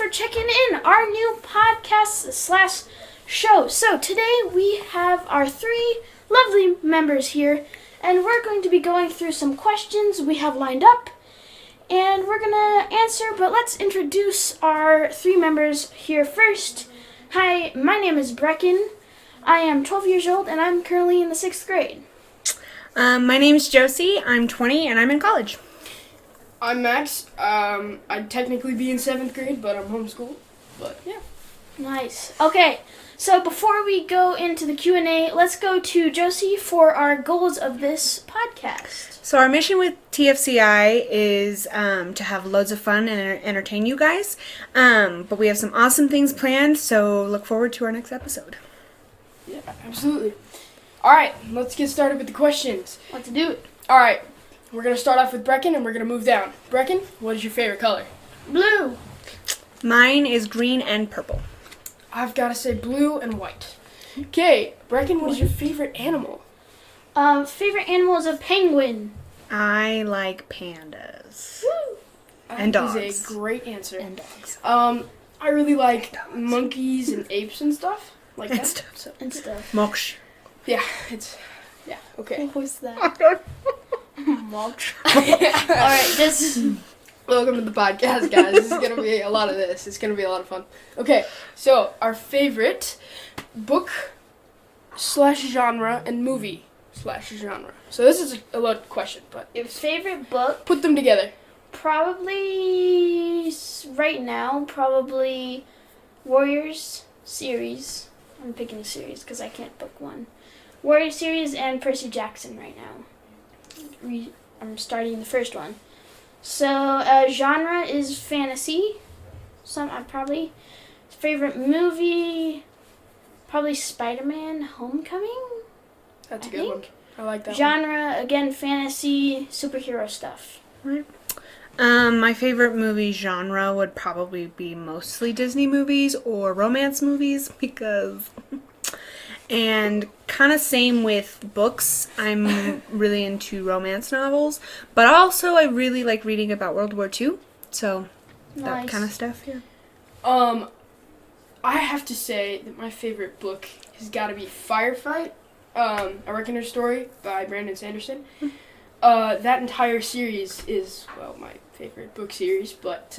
for checking in, our new podcast / show. So today we have our 3 lovely members here, and we're going to be going through some questions we have lined up, and we're going to answer, but let's introduce our 3 members here first. Hi, my name is Brecon. I am 12 years old, and I'm currently in the 6th grade. My name is Josie. I'm 20, and I'm in college. I'm Max. I'd technically be in 7th grade, but I'm homeschooled. But yeah. Nice. Okay, so before we go into the Q&A, let's go to Josie for our goals of this podcast. So our mission with TFCI is to have loads of fun and entertain you guys. But we have some awesome things planned, so look forward to our next episode. Yeah, absolutely. All right, let's get started with the questions. Let's do it. All right, we're going to start off with Brecon, and we're going to move down. Brecon, what is your favorite color? Blue. Mine is green and purple. I've got to say blue and white. Okay, Brecon, what is your favorite animal? Favorite animal is a penguin. I like pandas. Woo. And dogs. That is a great answer. And dogs. I really like monkeys and apes and stuff like And that. stuff. So, And stuff. Moksha. yeah, okay. What was that? Mulch. Alright, Alright, this welcome to the podcast, guys. This is going to be a lot of this. It's going to be a lot of fun. Okay, so our favorite book / genre and movie / genre. So this is a loaded question, but your favorite book, put them together. probably right now, probably Warriors series. I'm picking a series because I can't book one. Warriors series and Percy Jackson right now. I'm starting the first one. So genre is fantasy. Probably favorite movie, probably Spider-Man: Homecoming. That's a I good one. think. I like that one. Genre again, fantasy, superhero stuff. My favorite movie genre would probably be mostly Disney movies or romance movies because... And kind of same with books. I'm really into romance novels. But also I really like reading about World War II. So that Nice. kind of stuff, yeah. I have to say that my favorite book has got to be Firefight, A Reckoner's Story by Brandon Sanderson. That entire series is, well, my favorite book series, but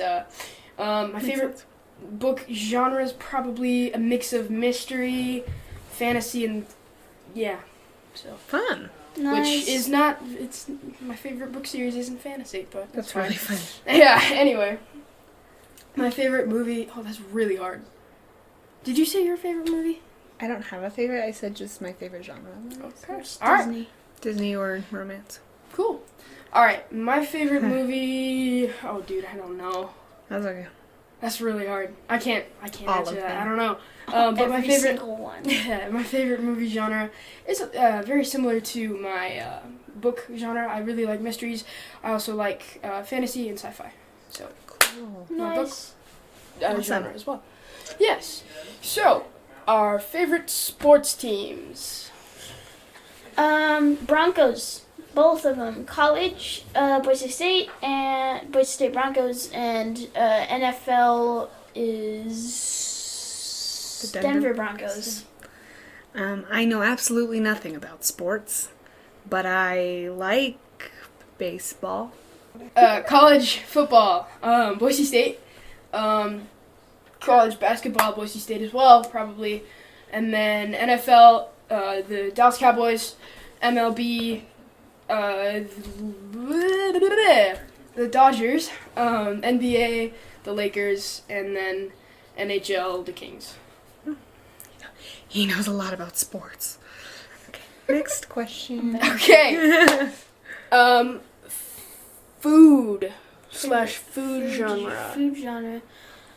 my favorite book genre is probably a mix of mystery, fantasy, and yeah, so. Fun. Nice. Which is not, it's, my favorite book series isn't fantasy, but That's fine. really fun. Yeah, anyway. My favorite movie, oh, that's really hard. Did you say your favorite movie? I don't have a favorite. I said just my favorite genre. Okay. Disney. All right. Disney or romance. Cool. All right, my favorite movie, oh, dude, I don't know. That's okay. That's really hard. I can't All answer of that. them. I don't know. But my Every favorite, single one. my favorite movie genre is very similar to my book genre. I really like mysteries. I also like fantasy and sci-fi. So Cool. my book Nice. Awesome. genre as well. Yes. So our favorite sports teams. Broncos. Both of them. College, Boise State Broncos, and NFL is The Denver Broncos. I know absolutely nothing about sports, but I like baseball. College football, Boise State. College basketball, Boise State as well, probably. And then NFL, the Dallas Cowboys. MLB, the Dodgers. NBA, the Lakers. And then NHL, the Kings. He knows a lot about sports. Okay, next question. Okay. Food / food genre. Food genre.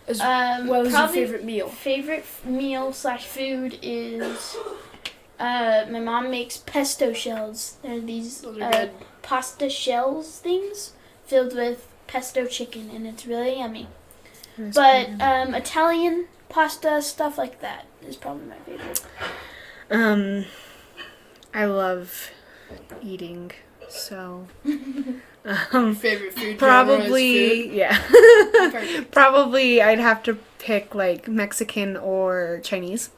As well as your probably favorite meal. Favorite meal / food is my mom makes pesto shells. They're these Those are good. pasta shells things filled with pesto chicken, and it's really yummy. But Italian pasta stuff like that is probably my favorite. I love eating, so Favorite food? Probably, yeah. Perfect. Probably I'd have to pick like Mexican or Chinese.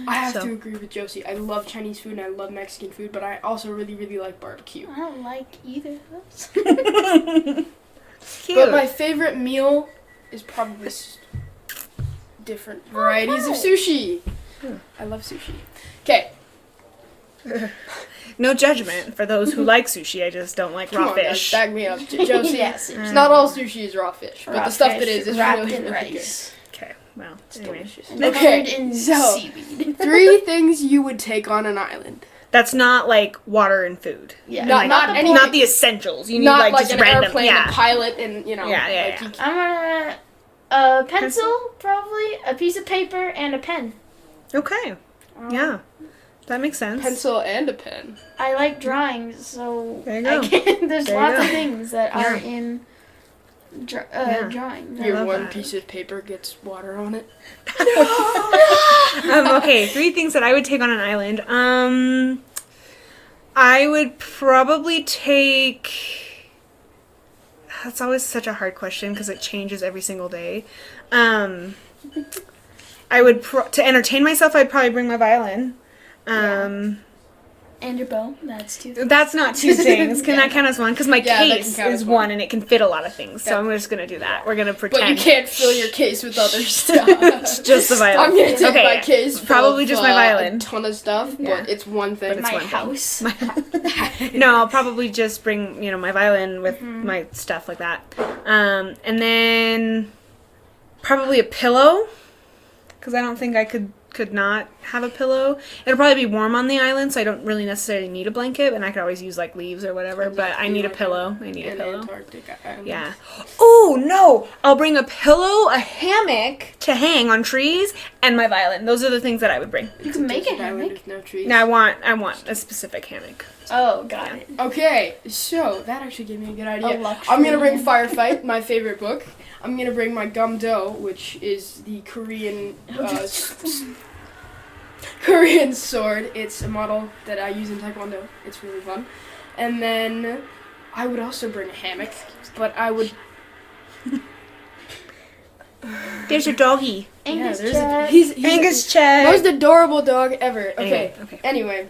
I have So. to agree with Josie. I love Chinese food and I love Mexican food, but I also really, really like barbecue. I don't like either of those. Cute. But my favorite meal is probably different varieties of sushi. I love sushi. Okay. No judgment for those who like sushi. I just don't like Come raw on, guys, fish. back me up. Josie, Yes, it's not all sushi is raw fish, but Raw the stuff that fish is wrapped really, in really rice. Okay, well, It's anyway. delicious. And Okay, covered in so seaweed. 3 things you would take on an island. That's not like water and food. Yeah, Not- like, not the any- bulk. Not the essentials. You need Not like, like just an random. airplane, Yeah. a pilot, and Yeah, like, yeah. I'm gonna a pencil, probably a piece of paper and a pen. Okay. Yeah. That makes sense. pencil and a pen. I like drawings, so There you go. there's There you lots go. of things that are Yeah. in Yeah. drawings. Your love one that. piece of paper gets water on it. Okay, 3 things that I would take on an island. I would probably take. That's always such a hard question because it changes every single day. I would to entertain myself. I'd probably bring my violin. And your bow. That's 2 things. That's not 2 things. Can Yeah. that count as one? Because my Yeah, that can case count is as one one. and it can fit a lot of things. So Yeah. I'm just gonna do that. We're gonna pretend. But you can't fill your case with other stuff. Just the violin. I'm gonna take Okay, my yeah. case. Full Probably of, just my violin. A ton of stuff, Yeah. but it's one thing. But it's My one thing. house. No, I'll probably just bring, my violin with my stuff like that. And then probably a pillow, because I don't think I could not have a pillow. It'll probably be warm on the island, so I don't really necessarily need a blanket, and I could always use like leaves or whatever, but I need a pillow. I need a in pillow. Antarctica Island. Yeah. Oh, no! I'll bring a pillow, a hammock to hang on trees, and my violin. Those are the things that I would bring. You can make a Desert island hammock. with no trees. Now I want a specific hammock. Oh, got it. Okay, so that actually gave me a good idea. luxury I'm gonna bring hammock. Firefight, my favorite book. I'm gonna bring my gum dough, which is the Korean Korean sword. It's a model that I use in Taekwondo. It's really fun. And then I would also bring a hammock, but I would. There's your doggy. Angus there's chat. he's Angus Chad. most adorable dog ever. Okay. Okay. Anyway,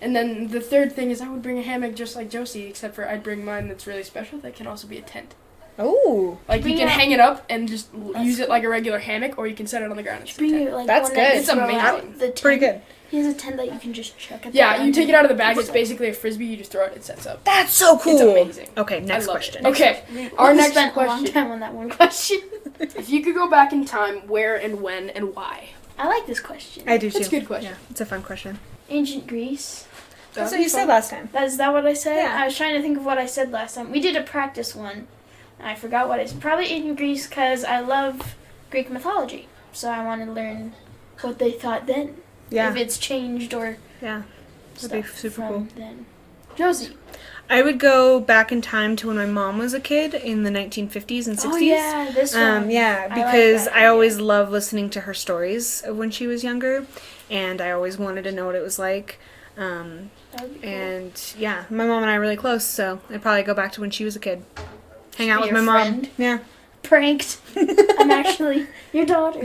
and then the third thing is I would bring a hammock just like Josie, except for I'd bring mine that's really special. That can also be a tent. Oh. Like you Bring can it- hang it up and just That's use it like a regular hammock, or you can set it on the ground. It's a Bring tent. your, like, That's one that good. you It's throw amazing. out the tent. Pretty good. He has a tent that you can just chuck at the Yeah, ground. you take it out of the bag. It's basically a frisbee. You just throw it. It sets up. That's so cool. It's amazing. Okay, next I love question. It. Okay, We our next spent a long question. time on that one question. If you could go back in time, where and when and why? I like this question. I do too. That's a good question. Yeah, it's a fun question. Ancient Greece. That's That'd what be you said fun. last time. Is that what I said? Yeah. I was trying to think of what I said last time. We did a practice one. And I forgot what I said. Probably ancient Greece because I love Greek mythology. So I want to learn what they thought then. Yeah. If it's changed or Yeah. stuff That'd be super from cool. then. Josie. I would go back in time to when my mom was a kid in the 1950s and 60s. Oh yeah, this one. Yeah, I like because that I idea. always loved listening to her stories of when she was younger, and I always wanted to know what it was like. That would be cool. And yeah, my mom and I are really close, so I'd probably go back to when she was a kid. Hang out Be with my your mom. friend. Yeah. Pranked. I'm actually your daughter.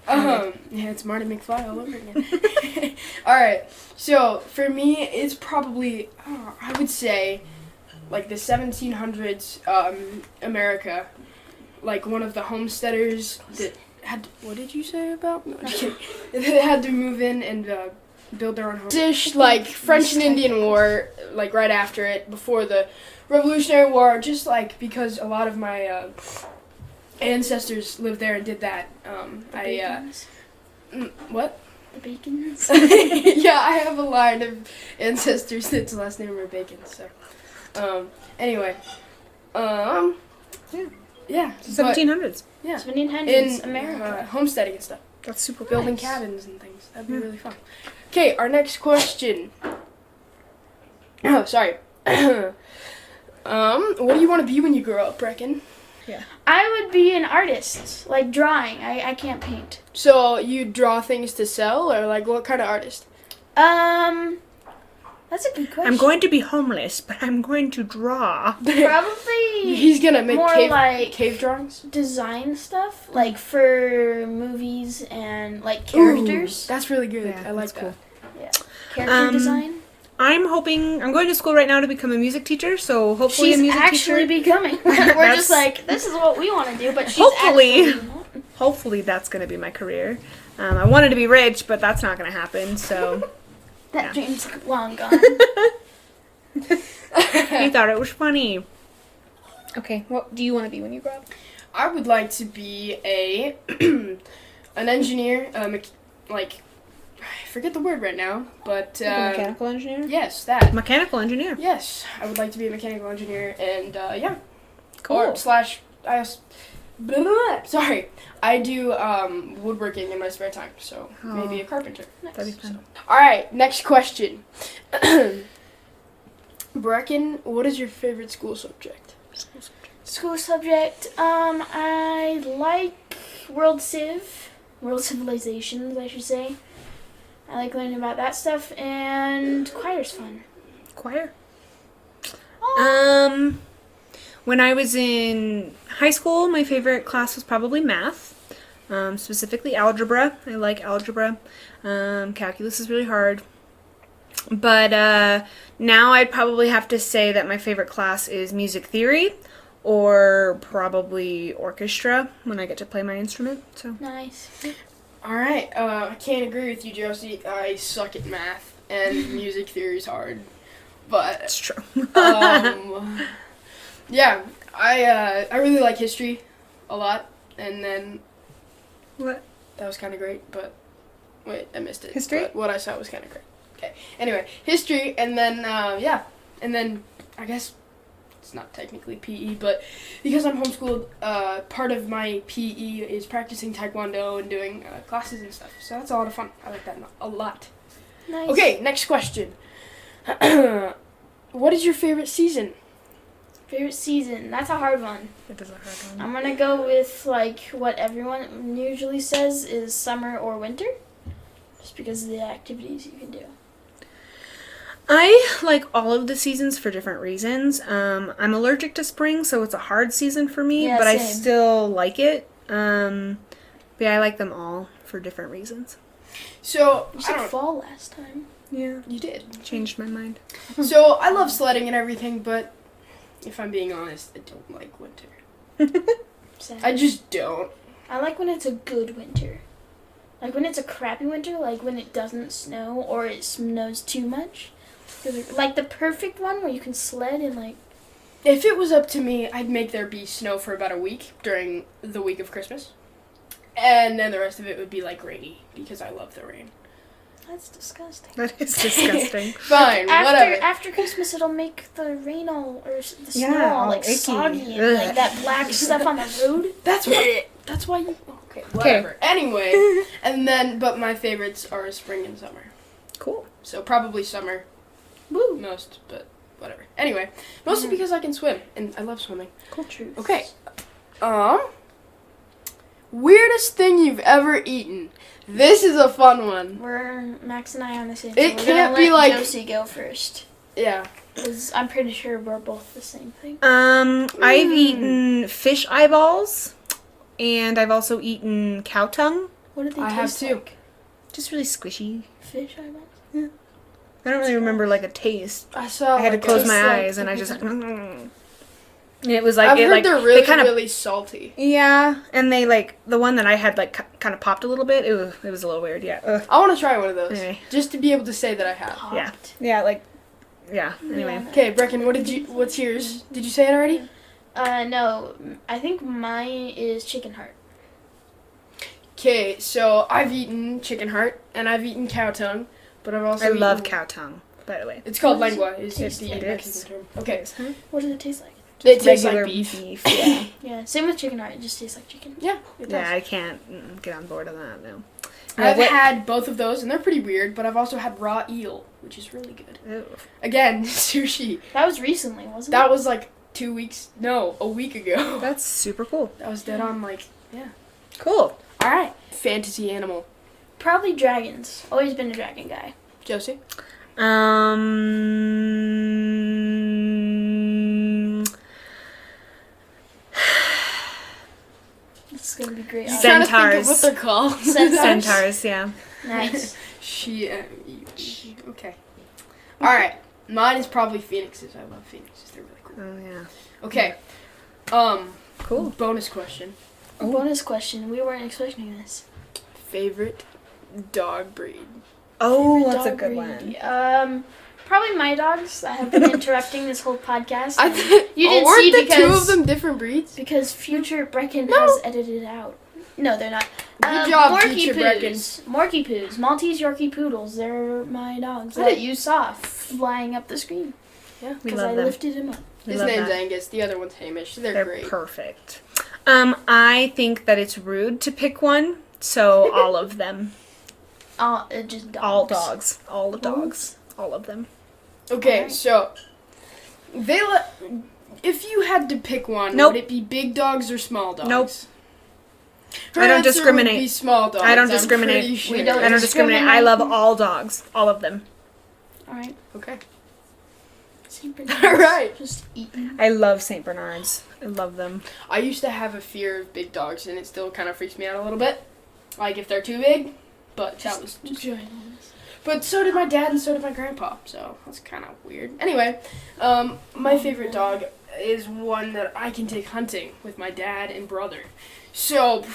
Yeah, it's Marty McFly all over again. All right, so for me, it's probably I would say like the 1700s America, like one of the homesteaders that had. What did you say about? No, just kidding. They had to move in and build their own home. Ish, like French and Indian War, like right after it, before the Revolutionary War, just like because a lot of my ancestors lived there and did that. Bacons. What? The Bacons. Yeah, I have a line of ancestors that's last name are Bacon. So, anyway, yeah, but, 1700s. yeah, 1700s in America. homesteading and stuff, That's super cool. building cabins and things. That'd be really fun. Okay, our next question. Oh, sorry. What do you want to be when you grow up, Brecon? I would be an artist, like drawing. I can't paint. So you draw things to sell, or like what kind of artist? That's a good question. I'm going to be homeless, but I'm going to draw. Probably He's gonna make more like cave drawings. design stuff, like for movies and like characters. Ooh, that's really good. Yeah, I like that's cool. Yeah, character design. I'm going to school right now to become a music teacher, so hopefully She's a music actually teacher. becoming. We're just like, this is what we want to do, but she's Hopefully. actually not. Hopefully that's going to be my career. I wanted to be rich, but that's not going to happen, so... That dream's long gone. He thought it was funny. Okay, what do you want to be when you grow up? I would like to be an engineer, I forget the word right now, but Like a mechanical engineer? yes, that. Mechanical engineer. Yes, I would like to be a mechanical engineer, and yeah. Cool. Or sorry, I do woodworking in my spare time, so maybe a carpenter. That'd be fun. All right, next question. Brecon, what is your favorite school subject? School subject. I like world civilizations, I should say. I like learning about that stuff, and choir's fun. Choir? When I was in high school, my favorite class was probably math, specifically algebra. I like algebra. Calculus is really hard. But now I'd probably have to say that my favorite class is music theory, or probably orchestra when I get to play my instrument. So Nice. All right, I can't agree with you, Josie. I suck at math, and music theory is hard. But it's true. yeah, I really like history a lot, and then What? that was kind of great. But wait, I missed it. History? But what I saw was kind of great. Okay. Anyway, history, and then yeah, and then I guess it's not technically PE, but because I'm homeschooled, part of my PE is practicing Taekwondo and doing classes and stuff. So that's a lot of fun. I like that a lot. Nice. Okay, next question. What is your favorite season? Favorite season. That's a hard one. It is a hard one. I'm gonna go with like what everyone usually says is summer or winter, just because of the activities you can do. I like all of the seasons for different reasons. I'm allergic to spring, so it's a hard season for me, Yeah, but I same. still like it. But yeah, I like them all for different reasons. So You I said don't. fall last time. Yeah, You did. changed my mind. So I love sledding and everything, but if I'm being honest, I don't like winter. Sad. I just don't. I like when it's a good winter. Like when it's a crappy winter, like when it doesn't snow or it snows too much. Like the perfect one where you can sled and like... If it was up to me, I'd make there be snow for about a week during the week of Christmas. And then the rest of it would be like rainy because I love the rain. That's disgusting. That is disgusting. Fine, whatever. After Christmas, it'll make the rain all, or the snow Yeah, all all like icky. soggy and like Ugh. that black stuff on the road. That's why you... Okay, whatever. Anyway, and then, but my favorites are spring and summer. Cool. So probably summer Woo. most, but whatever. Anyway, mostly because I can swim, and I love swimming. Cool truth. Okay. Weirdest thing you've ever eaten. This is a fun one. We're Max and I on the same. It We're can't gonna be let like- Josie go first. Yeah. 'Cause I'm pretty sure we're both the same thing. I've eaten fish eyeballs, and I've also eaten cow tongue. What did they I have taste too. like? Just really squishy. Fish eyeballs. I don't really remember like a taste. I saw. I had to like, close a- my like eyes, and I just something- and it was like I've it heard like they're really, they kind of really salty. yeah, and they like the one that I had like kind of popped a little bit. It was a little weird. Yeah. Ugh. I want to try one of those Anyway. just to be able to say that I have. Yeah. Popped. Yeah. Like. Yeah. Anyway. Yeah. Okay, Brecon, what's yours? Did you say it already? No. I think mine is chicken heart. Okay, so I've eaten chicken heart and I've eaten cow tongue, but I've also I love eaten- cow tongue. By the way. It's called What does lengua. it Is taste the like? Mexican It is. term. Okay, What does it taste like? it tastes like Regular beef. Yeah. Yeah. Same with chicken heart. It just tastes like chicken. Yeah, it does. Yeah. I can't get on board on that. No. I've What- had both of those, and they're pretty weird, but I've also had raw eel, which is really good. Ew. Again, sushi. That was recently, wasn't That it? was like a week ago. That's super cool. That was dead on, like, yeah. Cool. Alright. Fantasy animal. Probably dragons. Always been a dragon guy. Josie? This is gonna be great. I'm trying to think of Centaurs. what they're called. Centaurs, yeah. Nice. Okay. All right. Mine is probably phoenixes. I love phoenixes. They're really cool. Oh, yeah. Okay. Cool. Bonus question. Bonus question. We weren't expecting this. Favorite dog breed. Oh, Favorite that's a dog good breed. one. Probably my dogs. I have been interrupting this whole podcast. You didn't weren't see the two because- of them different breeds? Because future Brecon No. has edited out. No, they're not. Good job, Morky future Poos. Morky Poos. Maltese Yorkie Poodles. They're my dogs I that didn't- you saw flying up the screen. Yeah. We Because love I them. lifted him up. We His love name's that. Angus. The other one's Hamish. They're They're great. perfect. I think that it's rude to pick one, so all of them. Just dogs. All dogs. All the dogs. All of them. Okay, Alright. so if you had to pick one, Nope. would it be big dogs or small dogs? Nope. Her I don't answer discriminate. Would be small dogs. I don't I'm discriminate. pretty sure. We don't I don't discriminate. I love all dogs. All of them. Alright. Okay. St. Alright. Just eat them. I love St. Bernards. I love them. I used to have a fear of big dogs, and it still kind of freaks me out a little bit. Like if they're too big, but that was just. But so did my dad, and so did my grandpa. So that's kind of weird. Anyway, my favorite dog is one that I can take hunting with my dad and brother. So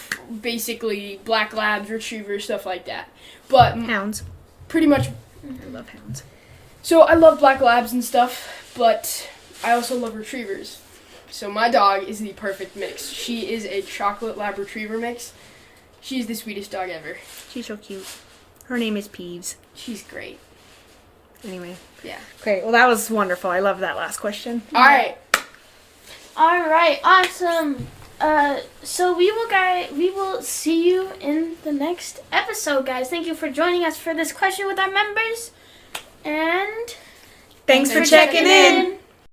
basically, black labs, retrievers, stuff like that. But Hounds. pretty much. I love hounds. So I love black labs and stuff, but I also love retrievers. So my dog is the perfect mix. She is a chocolate lab retriever mix. She's the sweetest dog ever. She's so cute. Her name is Peeves. She's great. Anyway. Yeah. Great. Well, that was wonderful. I love that last question. All right. Alright, awesome. So we will see you in the next episode, guys. Thank you for joining us for this question with our members. And Thanks for checking in.